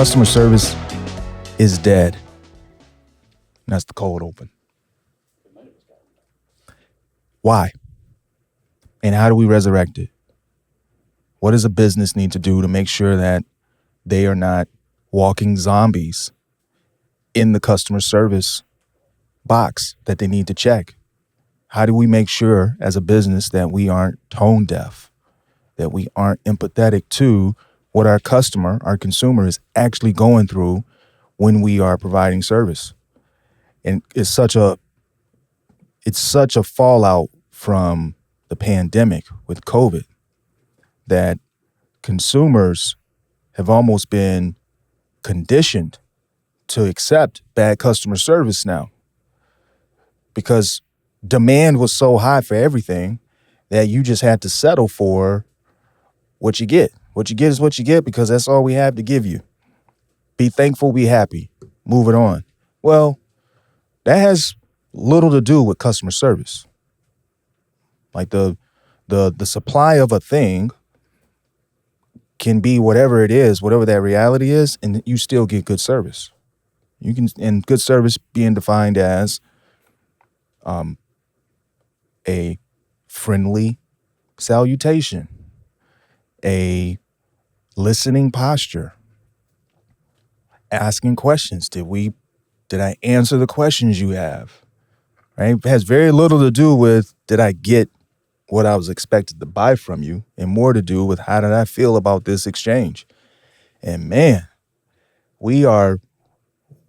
Customer service is dead. And that's the cold open. Why? And how do we resurrect it? What does a business need to do to make sure that they are not walking zombies in the customer service box that they need to check? How do we make sure as a business that we aren't tone deaf, that we aren't empathetic to what our customer, our consumer is actually going through when we are providing service? And it's such a fallout from the pandemic with COVID that consumers have almost been conditioned to accept bad customer service now, because demand was so high for everything that you just had to settle for what you get. What you get is what you get, because that's all we have to give you. Be thankful, be happy, move it on. Well, that has little to do with customer service. Like the supply of a thing can be whatever it is, whatever that reality is, and you still get good service. You can, and good service being defined as a friendly salutation, a listening posture, asking questions. Did I answer the questions you have? Right? It has very little to do with did I get what I was expected to buy from you, and more to do with how did I feel about this exchange. And man, we are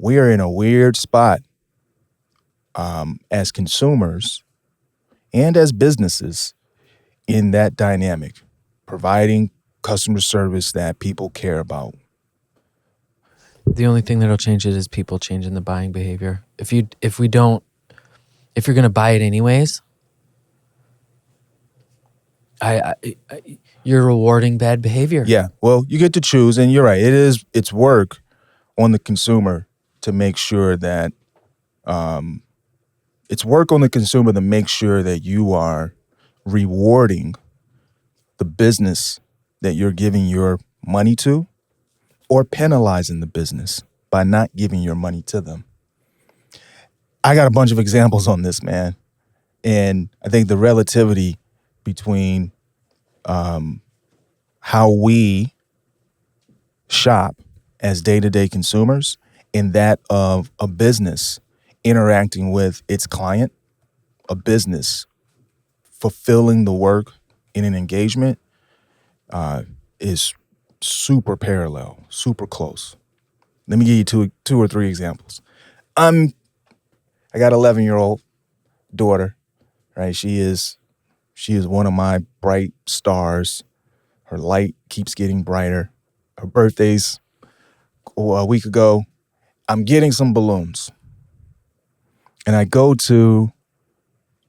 in a weird spot as consumers and as businesses in that dynamic, providing customer service that people care about. The only thing that'll change it is people changing the buying behavior. If you're going to buy it anyways, you're rewarding bad behavior. Yeah, well, you get to choose, and you're right. It's work on the consumer to make sure that you are rewarding the business that you're giving your money to, or penalizing the business by not giving your money to them. I got a bunch of examples on this, man. And I think the relativity between how we shop as day-to-day consumers and that of a business interacting with its client, a business fulfilling the work in an engagement is super parallel, super close. Let me give you two or three examples. I got an 11-year-old daughter, right? She is one of my bright stars. Her light keeps getting brighter. Her birthday's a week ago. I'm getting some balloons. And I go to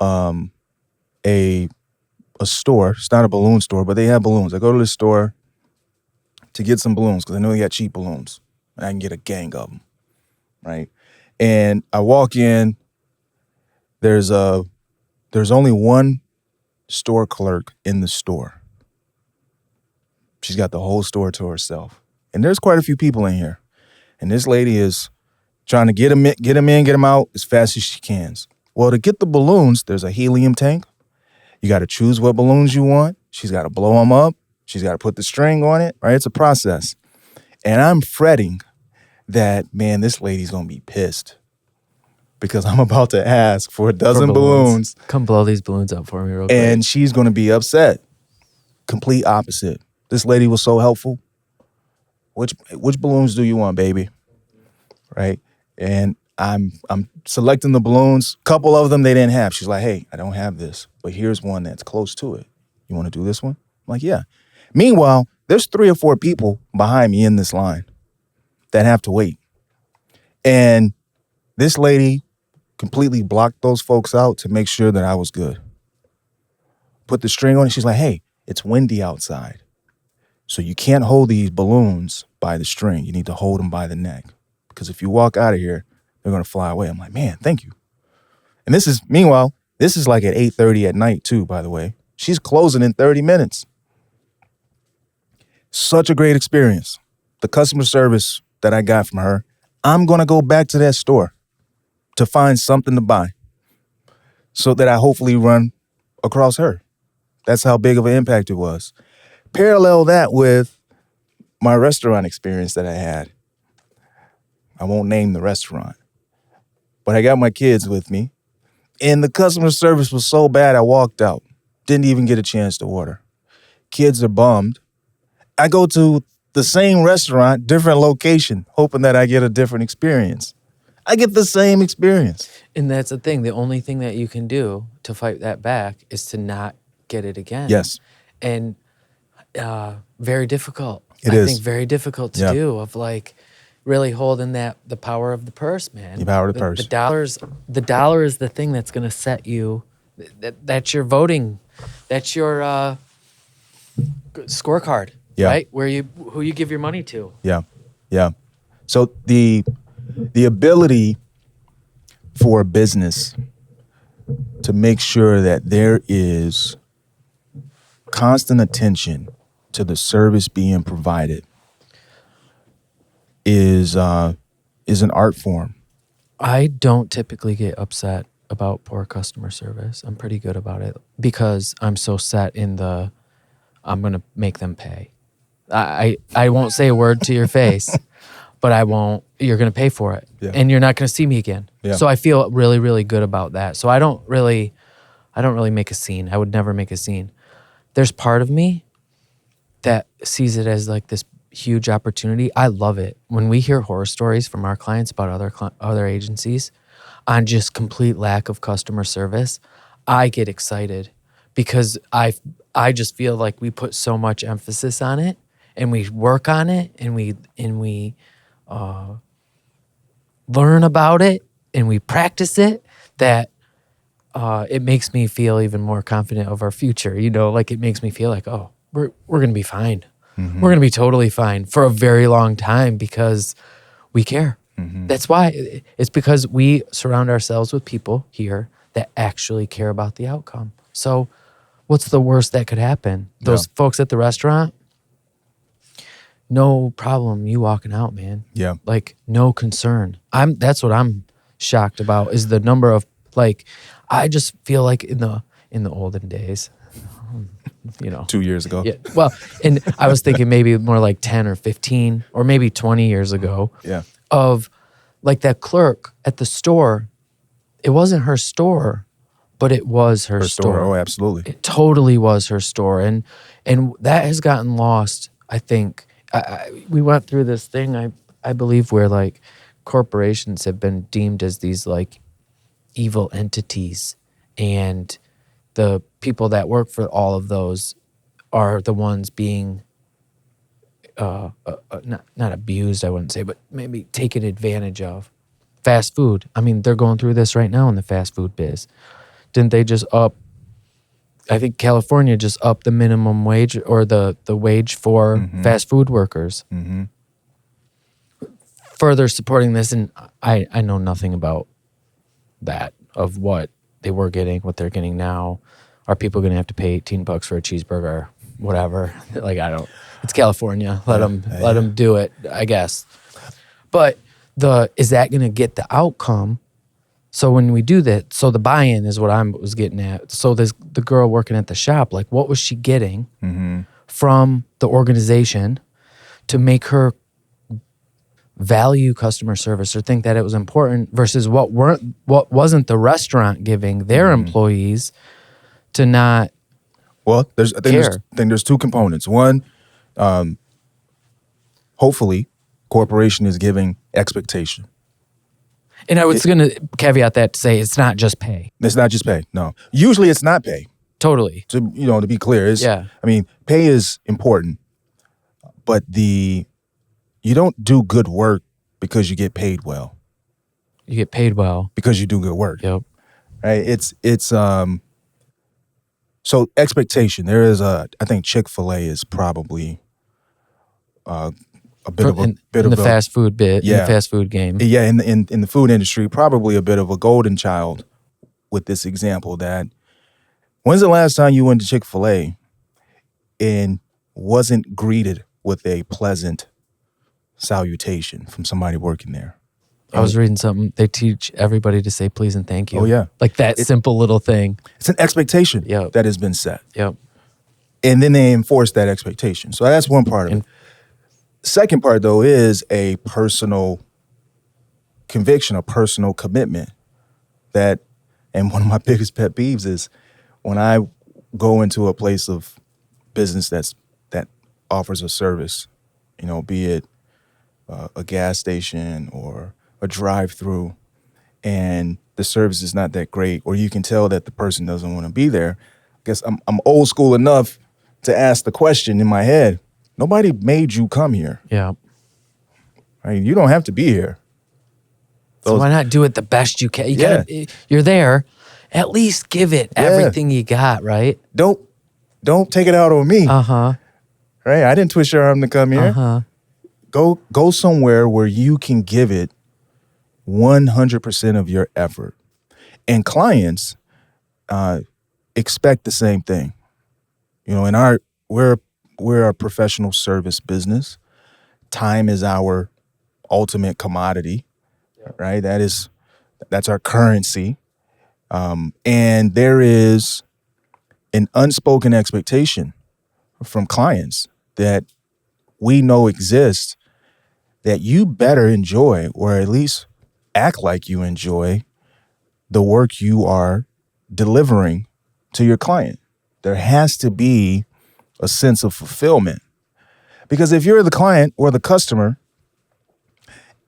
a store. It's not a balloon store, but they have balloons. I go to the store to get some balloons because I know they got cheap balloons and I can get a gang of them, right? And I walk in. There's only one store clerk in the store. She's got the whole store to herself. And there's quite a few people in here. And this lady is trying to get them in, get them out as fast as she can. Well, to get the balloons, there's a helium tank. You got to choose what balloons you want. She's got to blow them up. She's got to put the string on it, right? It's a process. And I'm fretting that, man, this lady's going to be pissed because I'm about to ask for a dozen balloons. Come blow these balloons up for me real quick. And she's going to be upset. Complete opposite. This lady was so helpful. Which balloons do you want, baby? Right? And I'm selecting the balloons. A couple of them they didn't have. She's like, hey, I don't have this, but here's one that's close to it. You want to do this one? I'm like, yeah. Meanwhile, there's 3 or 4 people behind me in this line that have to wait. And this lady completely blocked those folks out to make sure that I was good. Put the string on it. She's like, hey, it's windy outside. So you can't hold these balloons by the string. You need to hold them by the neck. Because if you walk out of here, they're going to fly away. I'm like, man, thank you. And this is like at 8:30 at night too, by the way. She's closing in 30 minutes. Such a great experience. The customer service that I got from her, I'm going to go back to that store to find something to buy so that I hopefully run across her. That's how big of an impact it was. Parallel that with my restaurant experience that I had. I won't name the restaurant, but I got my kids with me, and the customer service was so bad I walked out. Didn't even get a chance to order. Kids are bummed. I go to the same restaurant, different location, hoping that I get a different experience. I get the same experience. And that's the thing. The only thing that you can do to fight that back is to not get it again. Yes. And very difficult. It I is. think very difficult to do, of like really holding the power of the purse, man. The power of the purse. The dollar is the thing that's going to set you. That's your voting. That's your scorecard, right? Who you give your money to. Yeah, yeah. So the ability for a business to make sure that there is constant attention to the service being provided is an art form. I don't typically get upset about poor customer service. I'm pretty good about it because I'm so set in I'm going to make them pay. I won't say a word to your face, but you're going to pay for it. Yeah. And you're not going to see me again. Yeah. So I feel really, really good about that. So I don't really make a scene. I would never make a scene. There's part of me that sees it as like this huge opportunity. I love it. When we hear horror stories from our clients about other agencies on just complete lack of customer service, I get excited because I just feel like we put so much emphasis on it and we work on it and we learn about it and we practice it that it makes me feel even more confident of our future. You know, like it makes me feel like, oh, we're going to be fine. Mm-hmm. We're going to be totally fine for a very long time because we care. Mm-hmm. That's why. It's because we surround ourselves with people here that actually care about the outcome. So what's the worst that could happen? Those folks at the restaurant, no problem you walking out, man. Yeah. Like no concern. That's what I'm shocked about is the number of I just feel like in the olden days, 2 years ago. Yeah. Well, and I was thinking maybe more like 10 or 15 or maybe 20 years ago. Yeah. Of like that clerk at the store. It wasn't her store, but it was her store. Oh, absolutely. It totally was her store. And that has gotten lost, I think. We went through this thing, I believe, where like corporations have been deemed as these like evil entities, and the people that work for all of those are the ones being not abused, I wouldn't say, but maybe taken advantage of. Fast food. I mean, they're going through this right now in the fast food biz. Didn't they just I think California just upped the minimum wage or the wage for fast food workers. Mm-hmm. Further supporting this, and I know nothing about that, of what they were getting, what they're getting now. Are people going to have to pay $18 for a cheeseburger? Whatever. Like, I don't. It's California. Let them do it, I guess. But is that going to get the outcome? So when we do that, so the buy-in is what I was getting at. So the girl working at the shop, like what was she getting from the organization to make her value customer service or think that it was important versus what wasn't the restaurant giving their employees to not Well, I think there's two components. One, hopefully, corporation is giving expectation. And I was going to caveat that to say it's not just pay. It's not just pay. No, usually it's not pay. Totally. To be clear, I mean, pay is important, but you don't do good work because you get paid well. You get paid well because you do good work. Yep. Right. It's so expectation. There is I think Chick-fil-A is probably a bit of the fast food bit, yeah, in the fast food game. Yeah, in the food industry, probably a bit of a golden child with this example that when's the last time you went to Chick-fil-A and wasn't greeted with a pleasant salutation from somebody working there. I was reading something. They teach everybody to say please and thank you. Oh, yeah. Like that simple little thing. It's an expectation Yep. that has been set. Yep. And then they enforce that expectation. So that's one part of it. Second part, though, is a personal conviction, a personal commitment that, and one of my biggest pet peeves is when I go into a place of business that offers a service, you know, be it a gas station or a drive-through, and the service is not that great, or you can tell that the person doesn't want to be there. I guess I'm old school enough to ask the question in my head, nobody made you come here. Yeah. Right? You don't have to be here. So why not do it the best you can? You're there. At least give it everything you got, right? Don't take it out on me. Uh-huh. Right? I didn't twist your arm to come here. Uh-huh. Go somewhere where you can give it 100% of your effort. And clients expect the same thing. You know, we're a professional service business. Time is our ultimate commodity, right? That's our currency. And there is an unspoken expectation from clients that we know exists that you better enjoy, or at least act like you enjoy, the work you are delivering to your client. There has to be a sense of fulfillment. Because if you're the client or the customer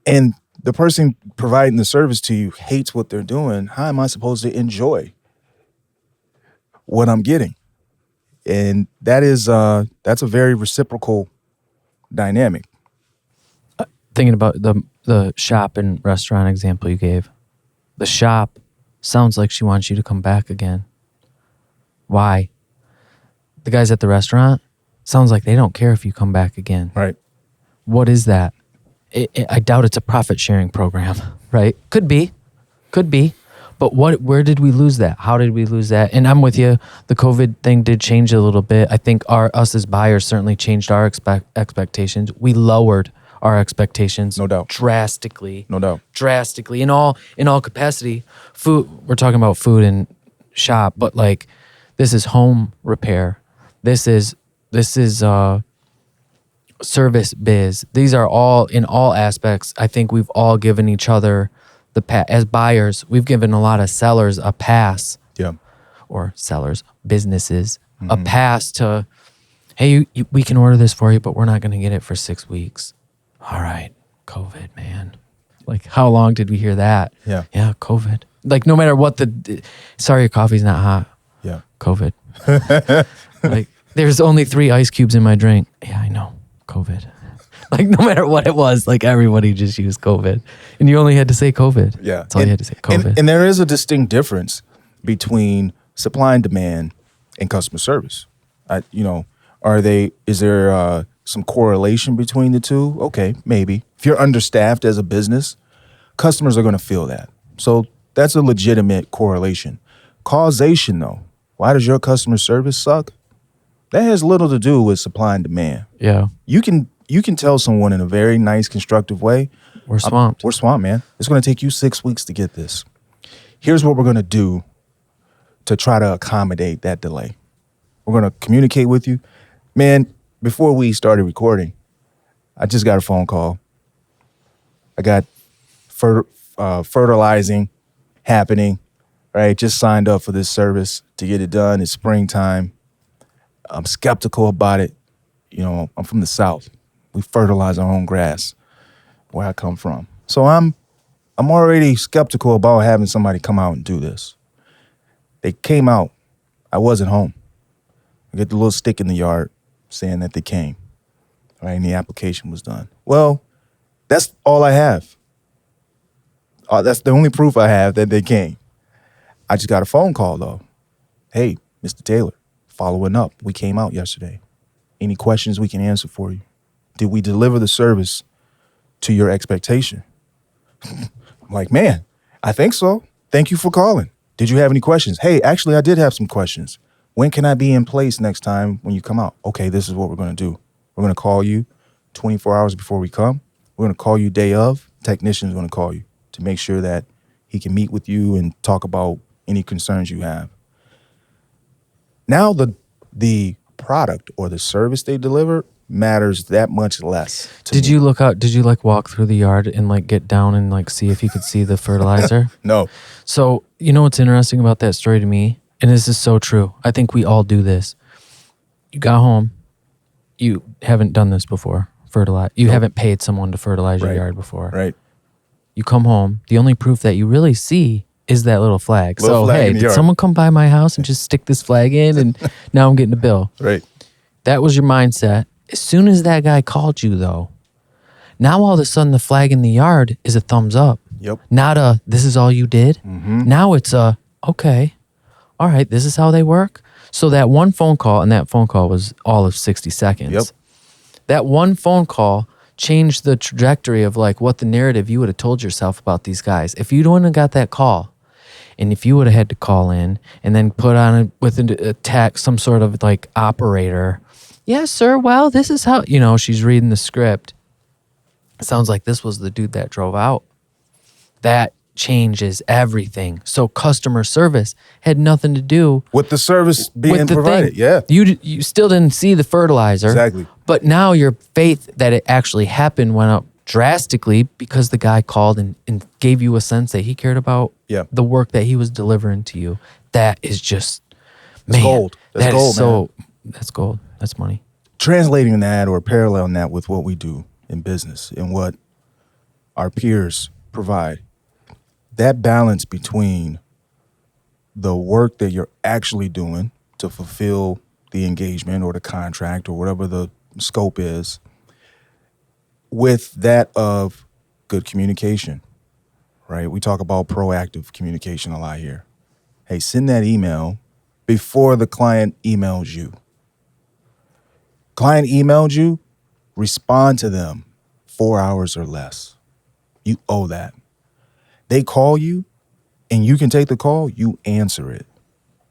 and the person providing the service to you hates what they're doing, how am I supposed to enjoy what I'm getting? And that's a very reciprocal dynamic. Thinking about the shop and restaurant example you gave. The shop sounds like she wants you to come back again. Why? The guys at the restaurant sounds like they don't care if you come back again. Right. What is that? I doubt it's a profit sharing program, right? Could be. But where did we lose that? How did we lose that? And I'm with you. The COVID thing did change a little bit. I think us as buyers certainly changed our expectations. We lowered our expectations. No doubt. Drastically. No doubt. Drastically. In all capacity. Food, we're talking about food and shop, but like this is home repair. This is service biz. These are all, in all aspects, I think we've all given each other as buyers, we've given a lot of sellers a pass. Yeah. Or sellers, businesses, a pass to, hey, we can order this for you, but we're not going to get it for 6 weeks. All right, COVID, man. Like, how long did we hear that? Yeah. Yeah, COVID. Like, no matter what sorry, your coffee's not hot. Yeah. COVID. Like, there's only 3 ice cubes in my drink. Yeah, I know. COVID. Like, no matter what it was, like, everybody just used COVID. And you only had to say COVID. Yeah. That's all you had to say, COVID. And there is a distinct difference between supply and demand and customer service. Is there some correlation between the two? Okay, maybe. If you're understaffed as a business, customers are going to feel that. So that's a legitimate correlation. Causation, though. Why does your customer service suck? That has little to do with supply and demand. Yeah. You can tell someone in a very nice, constructive way, we're swamped. We're swamped, man. It's going to take you 6 weeks to get this. Here's what we're going to do to try to accommodate that delay. We're going to communicate with you. Man, before we started recording, I just got a phone call. I got fertilizing happening, right? Just signed up for this service to get it done. It's springtime. I'm skeptical about it. You know, I'm from the South. We fertilize our own grass where I come from. So I'm already skeptical about having somebody come out and do this. They came out. I wasn't home. I get the little stick in the yard saying that they came, right? And the application was done. Well, that's all I have. That's the only proof I have that they came. I just got a phone call, though. Hey, Mr. Taylor, following up. We came out yesterday. Any questions we can answer for you? Did we deliver the service to your expectation? I'm like, man, I think so. Thank you for calling. Did you have any questions? Hey, actually, I did have some questions. When can I be in place next time when you come out? Okay, this is what we're going to do. We're going to call you 24 hours before we come. We're going to call you day of. Technician's going to call you to make sure that he can meet with you and talk about any concerns you have. Now the product or the service they deliver matters that much less to Did me. you look out? Did you like walk through the yard and like get down and like see if you could see the fertilizer? No. So, you know what's interesting about that story to me? And this is so true. I think we all do this. You got home. You haven't done this before. Fertilize. You haven't paid someone to fertilize your Right. yard before. Right. You come home. The only proof that you really see is that little flag. Little So, flag hey, in the did yard. someone come by my house and just stick this flag in and now I'm getting a bill? Right. That was your mindset. As soon as that guy called you, though, now all of a sudden the flag in the yard is a thumbs up. Yep. Not a, this is all you did. Now it's a, okay, all right, this is how they work. So that one phone call, and that phone call was all of 60 seconds. Yep. That one phone call changed the trajectory of like what the narrative you would have told yourself about these guys. If you wouldn't have got that call, and if you would have had to call in and then put on with a text, some sort of like operator, yes, sir, well, this is how, you know, she's reading the script. It sounds like this was the dude that drove out. That changes everything. So customer service had nothing to do With the service being with the provided. thing. Yeah. You still didn't see the fertilizer. Exactly. But now your faith that it actually happened went up drastically because the guy called and gave you a sense that he cared about Yeah. the work that he was delivering to you. That is just, man. gold. That's that gold, is so, that's gold. That's money. Translating that or paralleling that with what we do in business and what our peers provide, that balance between the work that you're actually doing to fulfill the engagement or the contract or whatever the scope is, with that of good communication, right? We talk about proactive communication a lot here. Hey, send that email before the client emails you. Client emailed you, respond to them 4 hours or less. You owe that. They call you and you can take the call, you answer it.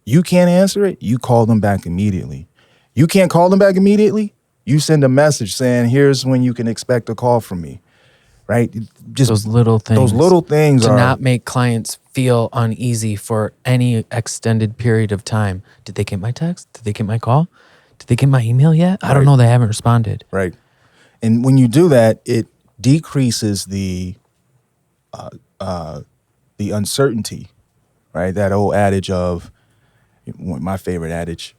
You can't answer it, you call them back immediately. You can't call them back immediately, you send a message saying, here's when you can expect a call from me, right? Just Those little things. Those little things to are not make clients feel uneasy for any extended period of time. Did they get my text? Did they get my call? Did they get my email yet? I don't Right. know. They haven't responded. right. And when you do that, it decreases the uncertainty, right? That old adage of, my favorite adage,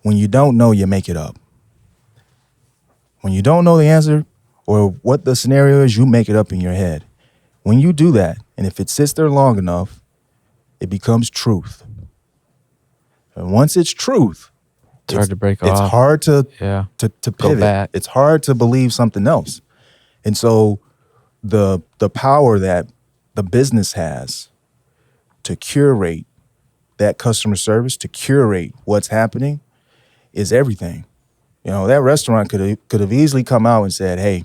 when you don't know, you make it up. When you don't know the answer or what the scenario is, you make it up in your head. When you do that, and if it sits there long enough, it becomes truth. And once it's truth, It's hard to break it's off. hard to Yeah. to Go pivot. back. It's hard to believe something else. And so the power that the business has to curate that customer service, to curate what's happening, is everything. You know, that restaurant could have easily come out and said, hey,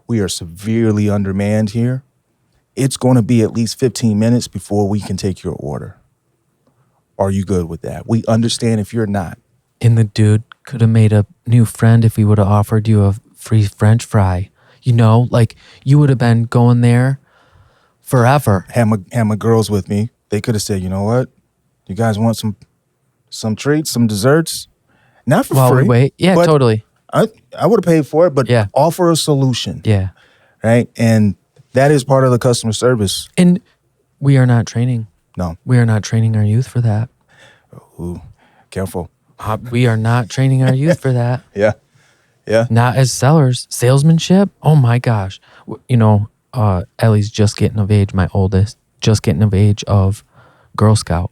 we are severely undermanned here. It's going to be at least 15 minutes before we can take your order. Are you good with that? We understand if you're not. And the dude could have made a new friend if he would have offered you a free French fry. You know, like you would have been going there forever. Had my girls with me. They could have said, you know what? You guys want some treats, some desserts? Not for While free. we wait. Yeah, but totally. I would have paid for it, but Yeah. offer a solution. Yeah. Right? And that is part of the customer service. And we are not training. No. We are not training our youth for that. Ooh, careful. We are not training our youth for that. Yeah. Yeah. Not as sellers. Salesmanship? Oh my gosh. You know, Ellie's just getting of age, my oldest, just getting of age of Girl Scout,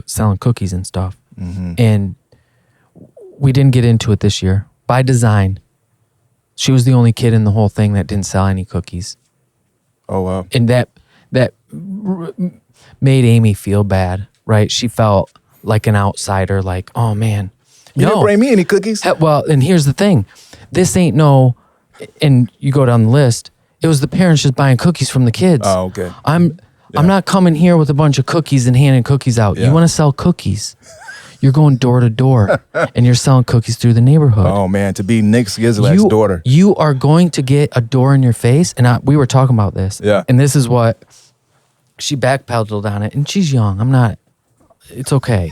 selling cookies and stuff. Mm-hmm. And we didn't get into it this year. By design, she was the only kid in the whole thing that didn't sell any cookies. Oh, wow. And that made Amy feel bad, right? She felt like an outsider, like, oh man. You didn't bring me any cookies? Well, and here's the thing. This ain't no, and you go down the list, it was the parents just buying cookies from the kids. Oh, okay. I'm not coming here with a bunch of cookies and handing cookies out. Yeah. You want to sell cookies. You're going door to door and you're selling cookies through the neighborhood. Oh man, to be Nick Gizlak's daughter. You are going to get a door in your face. And we were talking about this. Yeah. And this is what she backpedaled on it. And she's young. It's okay.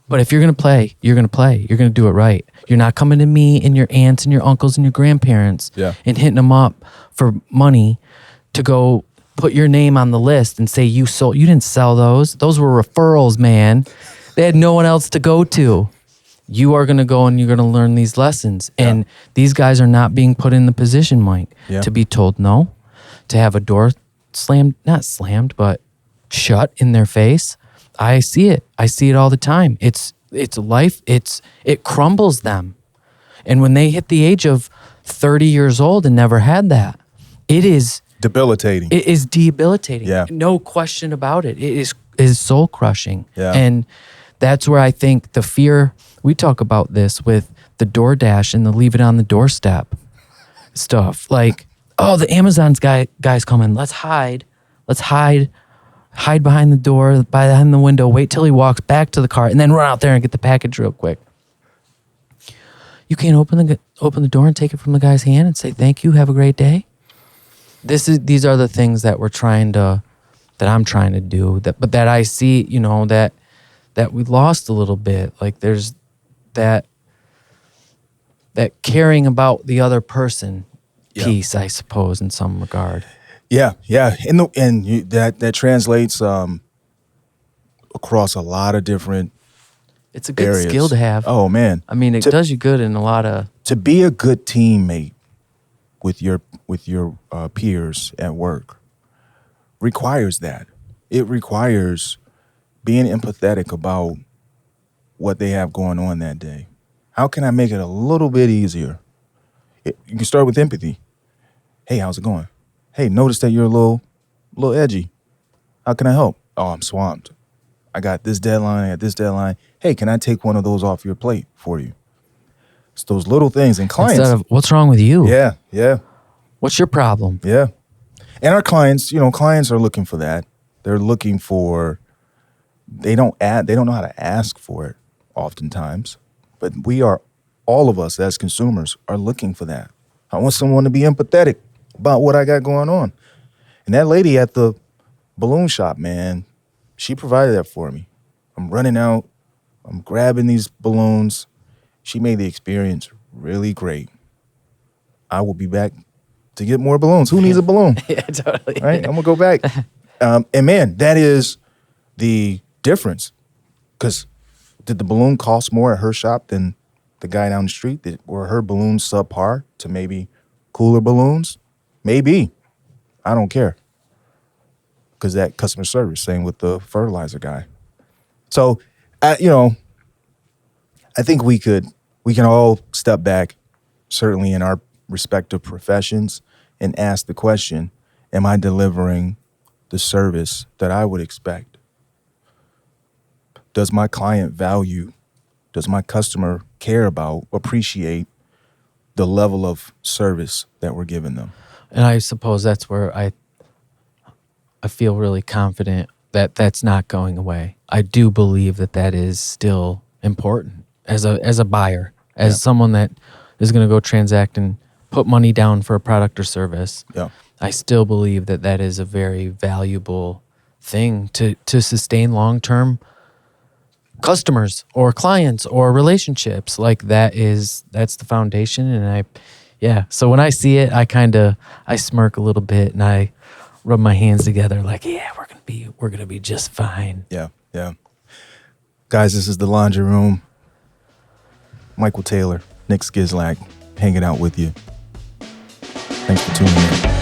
But if you're going to play, you're going to play. You're going to do it right. You're not coming to me and your aunts and your uncles and your grandparents and hitting them up for money to go put your name on the list and say you didn't sell those. Those were referrals, man. They had no one else to go to. You are going to go and you're going to learn these lessons. Yeah. And these guys are not being put in the position, Mike, to be told no, to have a door not slammed, but shut in their face. I see it. I see it all the time. It's life. It crumbles them. And when they hit the age of 30 years old and never had that, it is debilitating. It is debilitating. Yeah. No question about it. It is soul crushing. Yeah. And that's where I think the fear, we talk about this with the DoorDash and the leave it on the doorstep stuff. Like, oh, the Amazon's guy's coming. Let's hide. Hide behind the door, behind the window, wait till he walks back to the car, and then run out there and get the package real quick. You can't open the door and take it from the guy's hand and say, thank you, have a great day. These are the things that I'm trying to do, but that I see, that we lost a little bit. Like there's that caring about the other person piece, I suppose, in some regard. Yeah, and that translates across a lot of different. It's a good areas. Skill to have. Oh man, I mean, it does you good in a lot of. To be a good teammate with your peers at work requires that. It requires being empathetic about what they have going on that day. How can I make it a little bit easier? You can start with empathy. Hey, how's it going? Hey, notice that you're a little edgy. How can I help? Oh, I'm swamped. I got this deadline. Hey, can I take one of those off your plate for you? It's those little things. And clients. Instead of, what's wrong with you? Yeah. What's your problem? Yeah. And our clients, clients are looking for that. They're looking for, they don't know how to ask for it oftentimes. But all of us as consumers are looking for that. I want someone to be empathetic about what I got going on. And that lady at the balloon shop, man, she provided that for me. I'm running out. I'm grabbing these balloons. She made the experience really great. I will be back to get more balloons. Who needs a balloon? Yeah, totally. Right? I'm going to go back. And man, that is the difference. Because did the balloon cost more at her shop than the guy down the street? Were her balloons subpar to maybe cooler balloons? Maybe. I don't care. Because that customer service, same with the fertilizer guy. So, I think we can all step back, certainly in our respective professions, and ask the question, am I delivering the service that I would expect? Does my client value, does my customer care about, appreciate the level of service that we're giving them? And I suppose that's where I feel really confident that that's not going away. I do believe that is still important as a buyer, as someone that is going to go transact and put money down for a product or service. Yeah. I still believe that is a very valuable thing to sustain long-term customers or clients or relationships. Like that's the foundation. And so when I see it, I smirk a little bit and I rub my hands together like, we're gonna be just fine. Yeah. Guys, this is the Laundry Room. Michael Taylor, Nick Gizlak, hanging out with you. Thanks for tuning in.